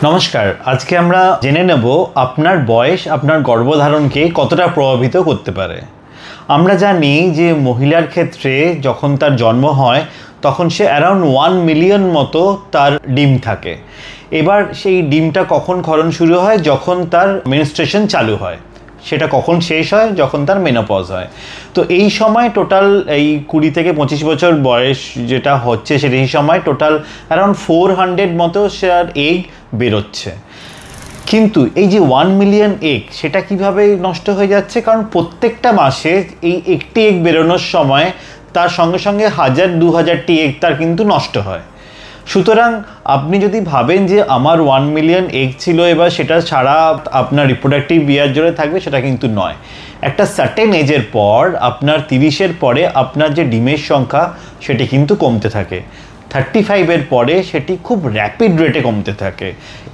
নমস্কার, আজকে আমরা জেনে নেব আপনার বয়স আপনার গর্ভধারণকে কতটা প্রভাবিত করতে পারে। আমরা জানি যে মহিলার ক্ষেত্রে যখন তার জন্ম হয় তখন সে অ্যারাউন্ড 1 মিলিয়ন মতো তার ডিম থাকে। এবার সেই ডিমটা কখন ক্ষরণ শুরু হয়? যখন তার মেনস্ট্রুয়েশন চালু হয়। সেটা কখন শেষ হয়? যখন তার মেনোপজ হয়। তো এই সময় টোটাল এই 20 থেকে 25 বছর বয়স যেটা হচ্ছে সেই সময় টোটাল অ্যারাউন্ড 400 মতো শেয়ার এগ বেরোচ্ছে। কিন্তু এই যে 1 মিলিয়ন এগ সেটা কিভাবে নষ্ট হয়ে যাচ্ছে? কারণ প্রত্যেকটা মাসে এই একটি এগ বেরোনোর সময় তার সঙ্গে সঙ্গে 1000-2000টি এগ তার কিন্তু নষ্ট হয়। সুতরাং আপনি যদি ভাবেন যে আমার 1 মিলিয়ন এগ ছিল এবার সেটা ছাড়া আপনার রিপ্রোডাক্টিভ ইয়ার জুড়ে থাকবে, সেটা কিন্তু নয়। একটা সার্টেন এজের পর আপনার 30-এর পরে আপনার যে ডিমের সংখ্যা সেটি কিন্তু কমতে থাকে। 35-এর পরে সেটি খুব র্যাপিড রেটে কমতে থাকে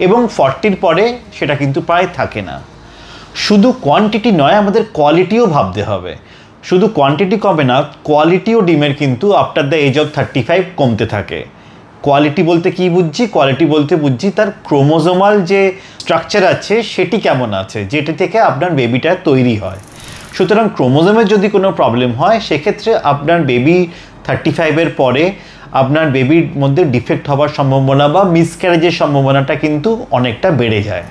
এবং 40-র পরে সেটা কিন্তু প্রায় থাকে না। শুধু কোয়ান্টিটি নয়, আমাদের কোয়ালিটিও ভাবতে হবে। শুধু কোয়ান্টিটি কমে না, কোয়ালিটিও ডিমের কিন্তু আফটার দ্য এজ অফ 35 কমতে থাকে। কোয়ালিটি বলতে কি বুঝছি? কোয়ালিটি বলতে বুঝছি তার ক্রোমোজোমাল যে স্ট্রাকচার আছে সেটি কেমন আছে, যেটি থেকে আপনার বেবিটা তৈরি হয়। সুতরাং ক্রোমোজোমের যদি কোনো প্রবলেম হয় সেক্ষেত্রে আপনার বেবি 35-এর পরে আপনার বেবির মধ্যে ডিফেক্ট হওয়ার সম্ভাবনা বা মিসক্যারেজের সম্ভাবনাটা কিন্তু অনেকটা বেড়ে যায়।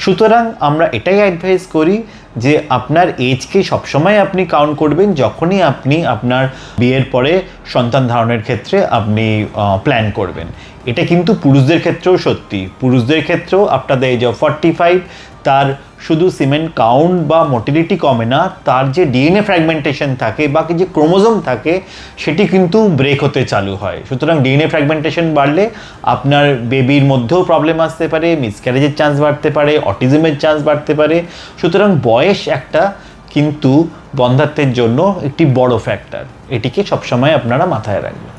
সুতরাং আমরা এটাই অ্যাডভাইস করি যে আপনার এজকে সবসময় আপনি কাউন্ট করবেন যখনই আপনি আপনার বিয়ের পরে সন্তান ধারণের ক্ষেত্রে আপনি প্ল্যান করবেন। এটা কিন্তু পুরুষদের ক্ষেত্রেও সত্যি। পুরুষদের ক্ষেত্রেও আফটার দ্য এজ অফ 45 তার শুধু সিমেন্ট কাউন্ট বা মোটিলিটি কমে না, তার যে ডিএনএ ফ্র্যাগমেন্টেশন থাকে বা যে ক্রোমোজোম থাকে সেটি কিন্তু ব্রেক হতে চালু হয়। সুতরাং ডিএনএ ফ্র্যাগমেন্টেশন বাড়লে আপনার বেবির মধ্যেও প্রবলেম আসতে পারে, মিসক্যারেজের চান্স বাড়তে পারে, অটিজমের চান্স বাড়তে পারে। সুতরাং বয়স একটা কিন্তু বন্ধাত্বের জন্য একটি বড় ফ্যাক্টর। এটিকে সবসময় আপনারা মাথায় রাখবেন।